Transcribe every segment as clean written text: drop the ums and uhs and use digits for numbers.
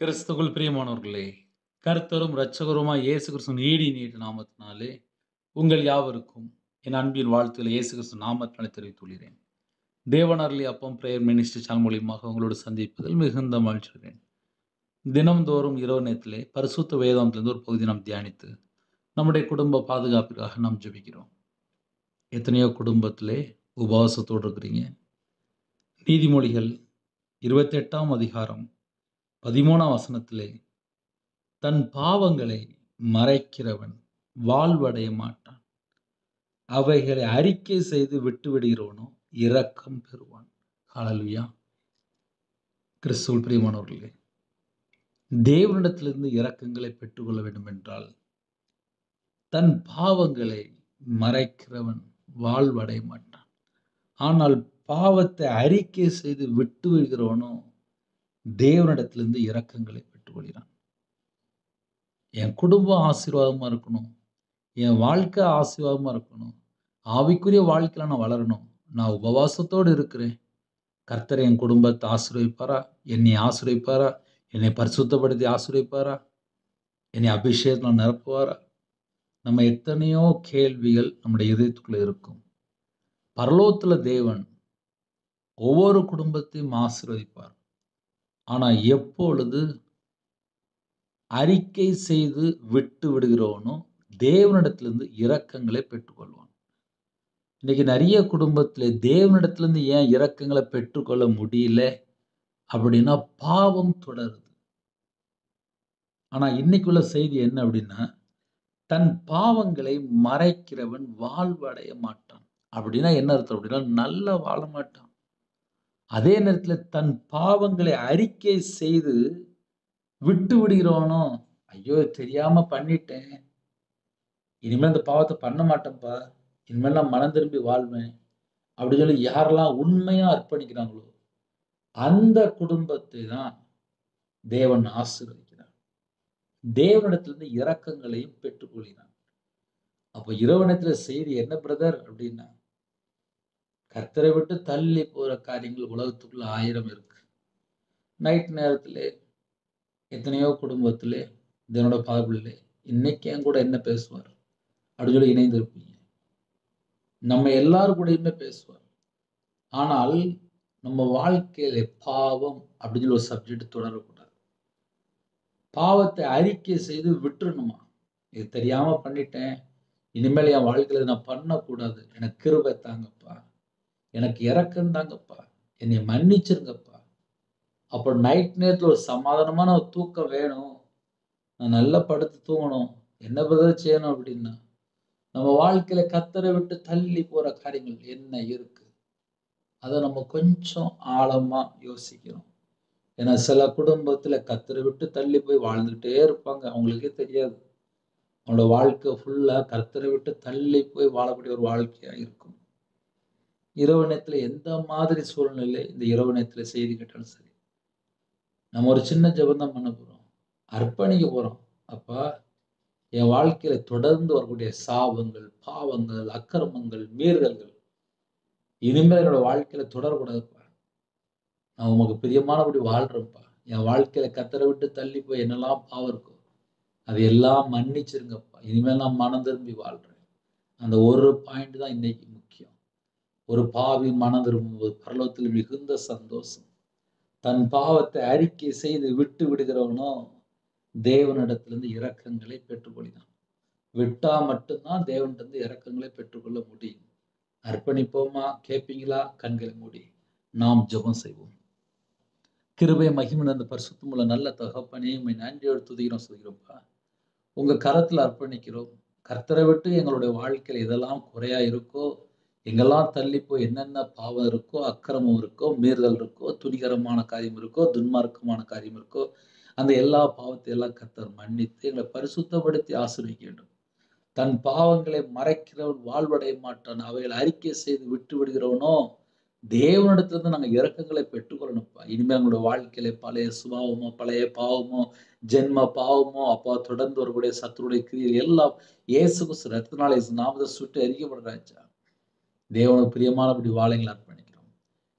கிறிஸ்துவுக்குள் பிரியமானவர்களே, கர்த்தரும் இரட்சகருமாய் இயேசு கிறிஸ்துவின் நீடிய நாமத்தினாலே உங்கள் யாவருக்கும் என் அன்பின் வாழ்த்துக்களை இயேசு கிறிஸ்து நாமத்தினாலே தெரிவித்துள்ளேன். தேவன் அருளிய அப்பம் பிரேயர் மினிஸ்ட்ரி சேனல் மூலியமாக உங்களோடு சந்திப்பதில் மிகுந்த மகிழ்ச்சி அடைகிறேன். தினம்தோறும் இரவு நேரத்திலே பரிசுத்த வேதாந்தத்திலிருந்து ஒரு பகுதி நாம் தியானித்து நம்முடைய குடும்ப பாதுகாப்பிற்காக நாம் ஜெபிக்கிறோம். எத்தனையோ குடும்பத்திலே உபவாசத்தோடு இருக்கிறீங்க. நீதிமொழிகள் 28ஆம் அதிகாரம் 13ஆம் வசனத்திலே, தன் பாவங்களை மறைக்கிறவன் வாழ்வடைய மாட்டான், அவைகளை அறிக்கை செய்து விட்டுவிடுகிறவனோ இரக்கம் பெறுவான். ஹல்லேலூயா. கிறிஸ்துவுக்குள் பிரியமானவர்களே, தேவனிடத்திலிருந்து இரக்கங்களை பெற்றுக்கொள்ள வேண்டும் என்றால் தன் பாவங்களை மறைக்கிறவன் வாழ்வடைய மாட்டான். ஆனால் பாவத்தை அறிக்கை செய்து விட்டுவிடுகிறவனோ தேவனிடத்திலிருந்து இரக்கங்களை பெற்றுக்கொள்கிறான். என் குடும்பம் ஆசீர்வாதமா இருக்கணும், என் வாழ்க்கை ஆசீர்வாதமா இருக்கணும், ஆவிக்குரிய வாழ்க்கையில நான் வளரணும், நான் உபவாசத்தோடு இருக்கிறேன், கர்த்தர் என் குடும்பத்தை ஆசீர்வதிப்பாரா, என்னை ஆசீர்வதிப்பாரா, என்னை பரிசுத்தப்படுத்தி ஆசீர்வதிப்பாரா, என்னை அபிஷேகத்தில் நிரப்புவாரா? நம்ம எத்தனையோ கேள்விகள் நம்முடைய இதயத்துக்குள்ள இருக்கும். பரலோகத்துல தேவன் ஒவ்வொரு குடும்பத்தையும் ஆசீர்வதிப்பார். ஆனா எப்பொழுது அறிக்கை செய்து விட்டு விடுகிறவனோ தேவனிடத்திலிருந்து இரக்கங்களை பெற்றுக்கொள்வான். இன்னைக்கு நிறைய குடும்பத்திலே தேவனிடத்திலிருந்து ஏன் இரக்கங்களை பெற்றுக்கொள்ள முடியல அப்படின்னா பாவம் தொடருது. ஆனா இன்னைக்குள்ள செய்தி என்ன அப்படின்னா, தன் பாவங்களை மறைக்கிறவன் வாழ்வடைய மாட்டான். அப்படின்னா என்ன அர்த்தம் அப்படின்னா, நல்லா வாழ மாட்டான். அதே நேரத்தில் தன் பாவங்களை அறிக்கை செய்து விட்டு விடுகிறவனோ, ஐயோ தெரியாம பண்ணிட்டேன், இனிமேல் இந்த பாவத்தை பண்ண மாட்டேன்ப்பா, இனிமேல் நான் மனம் திரும்பி வாழ்வேன் அப்படின்னு சொல்லி யாரெல்லாம் உண்மையா அர்ப்பணிக்கிறாங்களோ அந்த குடும்பத்தை தான் தேவன் ஆசீர்வதிக்கிறார். தேவனிடத்திலிருந்து இரக்கங்களையும் பெற்றுக்கொள்கிறான். அப்போ இரவு நேரத்துல செய்தி என்ன பிரதர் அப்படின்னா, கர்த்தரை விட்டு தள்ளி போற காரியங்கள் உலகத்துக்குள்ள 1000 இருக்கு. நைட் நேரத்திலே எத்தனையோ குடும்பத்திலே இதனோட பாபிலே இன்னைக்கு என் கூட என்ன பேசுவார் அப்படின்னு சொல்லி இணைந்து இருப்பீங்க. நம்ம எல்லாரும் கூடயுமே பேசுவார். ஆனால் நம்ம வாழ்க்கையில பாவம் அப்படின்னு சொல்லி ஒரு சப்ஜெக்ட் தொடரக்கூடாது. பாவத்தை அறிக்கை செய்து விட்டுறணுமா, இது தெரியாம பண்ணிட்டேன், இனிமேல் என் வாழ்க்கையில நான் பண்ணக்கூடாது, எனக்கு கிருபை தாங்கப்பா, எனக்கு இரக்கம் தாங்கப்பா, என்னை மன்னிச்சிருங்கப்பா. அப்போ நைட் நேரத்தில் ஒரு சமாதானமான ஒரு தூக்கம் வேணும், நான் நல்லா படுத்து தூங்கணும், என்ன பதில் செய்யணும் அப்படின்னா, நம்ம வாழ்க்கையில கர்த்தரை விட்டு தள்ளி போற காரியங்கள் என்ன இருக்கு, அதை நம்ம கொஞ்சம் ஆழமா யோசிக்கணும். ஏன்னா சில குடும்பத்துல கர்த்தரை விட்டு தள்ளி போய் வாழ்ந்துகிட்டே இருப்பாங்க, அவங்களுக்கே தெரியாது. அவங்களோட வாழ்க்கை ஃபுல்லா கர்த்தரை விட்டு தள்ளி போய் வாழக்கூடிய ஒரு வாழ்க்கையா இருக்கும். இரவு நேரத்துல எந்த மாதிரி சூழ்நிலை இந்த இரவு நேரத்துல செய்தி கேட்டாலும் சரி, நம்ம ஒரு சின்ன ஜெபம் தான் பண்ண போறோம், அர்ப்பணிக்க போறோம். அப்பா, என் வாழ்க்கையில தொடர்ந்து வரக்கூடிய சாபங்கள், பாவங்கள், அக்கிரமங்கள், மீறுதல்கள் இனிமேல் என்னோட வாழ்க்கையில தொடரக்கூடாதுப்பா. நான் உமக்கு பிரியமானபடி வாழ்றேன்ப்பா. என் வாழ்க்கையில கர்த்தரை விட்டு தள்ளி போய் என்னெல்லாம் பாவம் இருக்கோ அது எல்லாம் மன்னிச்சிருங்கப்பா. இனிமேல் நான் மனம் திரும்பி வாழ்றேன். அந்த ஒரு பாயிண்ட் தான் இன்னைக்கு முக்கியம். ஒரு பாவி மனம் திரும்பும்போது பரலோகத்தில் மிகுந்த சந்தோஷம். தன் பாவத்தை அறிக்கை செய்து விட்டு விடுகிறவனோ தேவனிடத்திலிருந்து இரக்கங்களை பெற்றுக்கொள்கிறான். விட்டா மட்டும்தான் தேவனிடத்திலிருந்து இரக்கங்களை பெற்றுக்கொள்ள முடியும். அர்ப்பணிப்போமா? கேட்பீங்களா? கண்களை மூடி நாம் ஜெபம் செய்வோம். கிருபை மகிமை அந்த பரிசுத்தமுள்ள நல்ல தகப்பனே, உம்மை நன்றியோடு துதிக்கிறோம், சொல்கிறோம்ப்பா. உங்க கரத்துல அர்ப்பணிக்கிறோம். கர்த்தரை விட்டு எங்களுடைய வாழ்க்கையில எதெல்லாம் குறையா இருக்கோ, எங்கெல்லாம் தள்ளி போய் என்னென்ன பாவம் இருக்கோ, அக்கிரமம் இருக்கோ, மீறுதல் இருக்கோ, துணிகரமான காரியம் இருக்கோ, துன்மார்க்கமான காரியம் இருக்கோ, அந்த எல்லா பாவத்தையும் எல்லாம் கர்த்தர் மன்னித்து எங்களை பரிசுத்தப்படுத்தி ஆசீர்வதிக்க வேண்டும். தன் பாவங்களை மறைக்கிறவன் வாழ்வடைய மாட்டான், அவைகளை அறிக்கை செய்து விட்டு விடுகிறவனோ தேவனிடத்திலிருந்து நாங்கள் இரக்கங்களை பெற்றுக்கொள்ளணும்ப்பா. இனிமேல் எங்களோட வாழ்க்கையில பழைய சுபாவமோ, பழைய பாவமோ, ஜென்ம பாவமோ, அப்பா தொடர்ந்து வரக்கூடிய சத்துருடைய கிரியைகள் எல்லாம் இயேசு கிறிஸ்து ரத்தத்தினாலே நாமத்தை சுட்டு எரிக்கப்படுறாச்சா. தேவனுக்கு பிரியமானபடி வாழைகளை அர்ப்பணிக்கிறோம்.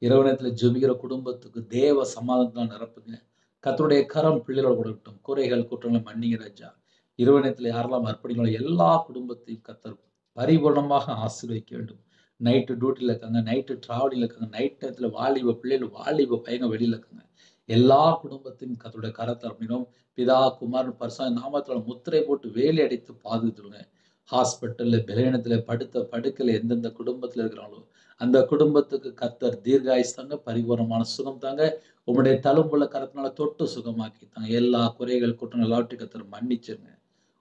இரவு நேரத்தில் ஜெபிக்கிற குடும்பத்துக்கு தேவ சமாதானத்தினால் நிரப்புங்க. கர்த்தருடைய கரம் பிள்ளைகளோடு கூட இருக்கட்டும். குறைகள் குற்றங்களை மன்னிங்க ராஜா. இரவு நேரத்தில் யாரெல்லாம் அர்ப்பணிகளோ எல்லா குடும்பத்தையும் கர்த்தர் பரிபூர்ணமாக ஆசீர்வதிக்க வேண்டும். நைட்டு டியூட்டியில் இருக்காங்க, நைட்டு டிராவலில் இருக்காங்க, நைட் நேரத்தில் வாலிப பிள்ளைகள் வாலிப பையங்க வெளியில் இருக்காங்க. எல்லா குடும்பத்தையும் கர்த்தருடைய கரத்தை அர்ப்பணிக்கிறோம். பிதா குமாரன் பரிசுத்த நாமத்தில் முத்திரை போட்டு வேலி அடித்து பாதுகாத்துருங்க. ஹாஸ்பிட்டல்ல பலவீனத்துல படுத்த படுக்கையில எந்தெந்த குடும்பத்துல இருக்கிறாங்களோ அந்த குடும்பத்துக்கு கர்த்தர் தீர்காயுசு தாங்க, பரிபூர்ணமான சுகம் தாங்க. உங்களுடைய தழும்புள்ள கரத்தினால தொட்டு சுகமாக்கி தாங்க. எல்லா குறைகள் குற்றங்கள் எல்லாவற்றையும் கர்த்தர் மன்னிச்சிருங்க.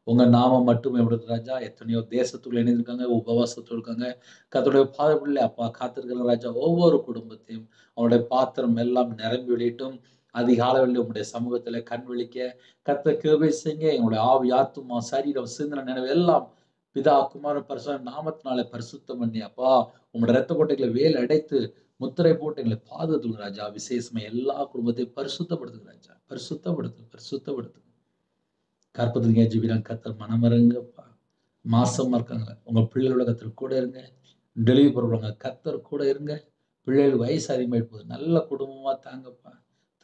உங்க நாமம் மட்டுமே விடுறது ராஜா. எத்தனையோ தேசத்துக்குள்ள இணைந்திருக்காங்க, உபவாசத்துல இருக்காங்க. கர்த்தருடைய பாதப்பிள்ளை அப்பா காத்திருக்கிற ராஜா. ஒவ்வொரு குடும்பத்தையும் அவருடைய பாத்திரம் எல்லாம் நிரம்பி விடட்டும். அதிகாலையில் உங்களுடைய சமூகத்துல கண் விழிக்க கர்த்தர் கிருபை செய்யுங்க. எங்களுடைய ஆவி ஆத்துமா சரீரம் சிந்தனை நினைவு எல்லாம் பிதா குமாரன் பரிசுத்த நாமத்தினாலே பரிசுத்தம் பண்ணி அப்பா உங்களுடைய ரத்த கோட்டைகளை வேல் அடைத்து முத்திரை போட்டு எங்களை பாதுகாத்துங்க ராஜா. விசேஷமா எல்லா குடும்பத்தையும் பரிசுத்தப்படுத்துங்க ராஜா. பரிசுத்தப்படுத்துங்க. கற்பத்துங்க ஜீவிதான் கர்த்தர் மனமரங்கப்பா. மாசமா இருக்காங்க, உங்க பிள்ளைகளோட கர்த்தர் கூட இருங்க. டெலிவரி போடுறவங்க கர்த்தர் கூட இருங்க. பிள்ளைகள் வயசு அதிகமாயிட்டு போகுது, நல்ல குடும்பமா தாங்கப்பா.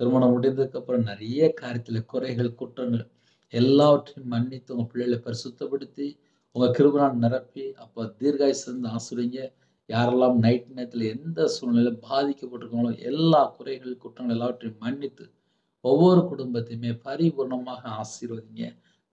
திருமணம் முடிந்ததுக்கு அப்புறம் நிறைய காரியத்துல குறைகள் குற்றங்கள் எல்லாவற்றையும் மன்னித்து உங்க பிள்ளைகளை பரிசுத்தப்படுத்தி உங்க கிருபையால் நிரப்பி அப்ப தீர்காயுசு இருந்து ஆசீர்வதிங்க. யாரெல்லாம் நைட் நேரத்துல எந்த சூழ்நிலையில பாதிக்கப்பட்டிருக்காங்களோ எல்லா குறைகள் குற்றங்கள் எல்லாவற்றையும் மன்னித்து ஒவ்வொரு குடும்பத்தையுமே பரிபூர்ணமாக ஆசீர்வதிங்க.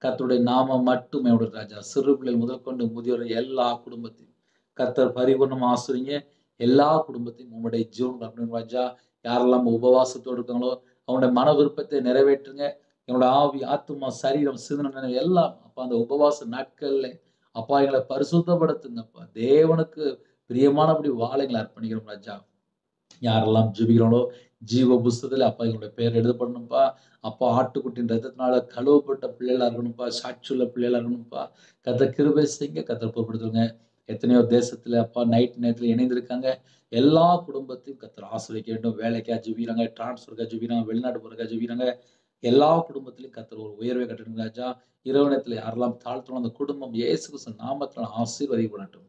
கர்த்தருடைய நாமம் மட்டுமே ராஜா. சிறு பிள்ளைகள் முதல் கொண்டு முதியோர் எல்லா குடும்பத்தையும் கர்த்தர் பரிபூர்ணமா ஆசீர்வதிங்க. எல்லா குடும்பத்தையும் உங்களுடைய ஜீவன் அப்படின்னு ராஜா. யாரெல்லாம் உபவாசத்தோடு இருக்காங்களோ அவங்களுடைய மன விருப்பத்தை நிறைவேற்றுங்க. என்னோட ஆவி ஆத்துமா சரீரம் சிந்தனை எல்லாம் அப்பா அந்த உபவாச நாட்கள்ல அப்பா எங்களை பரிசுத்தப்படுத்துங்கப்பா. தேவனுக்கு பிரியமானபடி வாழைகளை அர்ப்பணிக்கிறோம் ராஜா. யாரெல்லாம் ஜெபிக்கிறாங்களோ ஜீவ புஸ்தகத்துல அப்பா எங்களுடைய பேர் எழுதப்படணும்ப்பா. அப்பா ஆட்டுக்குட்டின் ரத்தத்தினால கழுவப்பட்ட பிள்ளைகளா இருக்கணும்ப்பா. சாட்சியுள்ள பிள்ளைகளா இருக்கணும்ப்பா. கர்த்தர் கிருபை செய்யுங்க, கர்த்தர் பொறுப்படுத்துங்க. எத்தனையோ தேசத்துல அப்பா நைட் நேரத்துல இணைந்திருக்காங்க. எல்லா குடும்பத்தையும் கர்த்தர் ஆசீர்வதிக்க வேண்டும். வேலைக்கா ஜெபிக்கிறாங்க, டிரான்ஸ்ஃபருக்கா ஜெபிக்கிறாங்க, வெளிநாடு போறதுக்கா ஜெபிக்கிறாங்க. எல்லா குடும்பத்திலையும் கர்த்தர் ஒரு உயர்வை கட்டணும் ராஜா. இரவு நேரத்துல யாரெல்லாம் தாழ்த்தணும் அந்த குடும்பம் இயேசு கிறிஸ்து நாமத்தினால் ஆசீர்வதிக்கப்படட்டும்.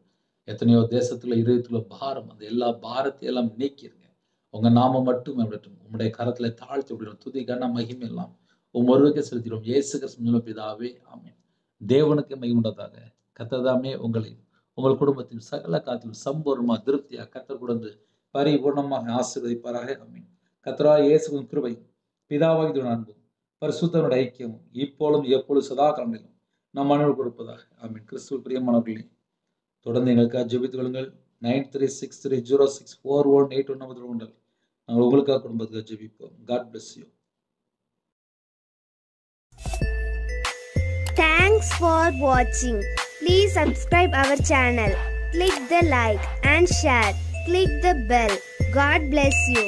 எத்தனையோ தேசத்துல இதயத்துல பாரம், அந்த எல்லா பாரத்தையும் எல்லாம் நீக்கிருங்க. உங்க நாமம் மட்டுமே விடட்டும். உங்களுடைய கரத்துல தாழ்த்தி விடுறோம். துதி கன மகிமை எல்லாம் ஒருவருக்கே செலுத்திடும். இயேசு கிறிஸ்து பிதாவே ஆமென். தேவனுக்கு மகிமுண்டதாக. கர்த்தர் தாமே உங்களையும் உங்கள் குடும்பத்தையும் சகல காலத்திலும் சம்பூர்ணமா திருப்தியா கர்த்தர் கொடுத்து பரிபூர்ணமாக ஆசீர்வதிப்பாராக ஆமென். கர்த்தராகிய இயேசுவின் கிருபையும் பிதாவாகிய அன்பும் பரிசுத்தனுடைய ஐக்கியமும் இப்பொழுதும் எப்பொழுது சதா காலங்களிலும் நம் அனைவருக்கும் கொடுப்பதாக ஆமென். கிறிஸ்துவில் பிரியமானவர்களே, தொடர்ந்து எங்களுக்காக ஜெபித்துக் கொள்ளுங்கள். 9363064181 நம்பர் நாங்கள் உங்களுக்காக குடும்பத்துக்காக ஜெபிப்போம். God bless you. Thanks for watching. Please subscribe our channel. Click the like and share. Click the bell. God bless you.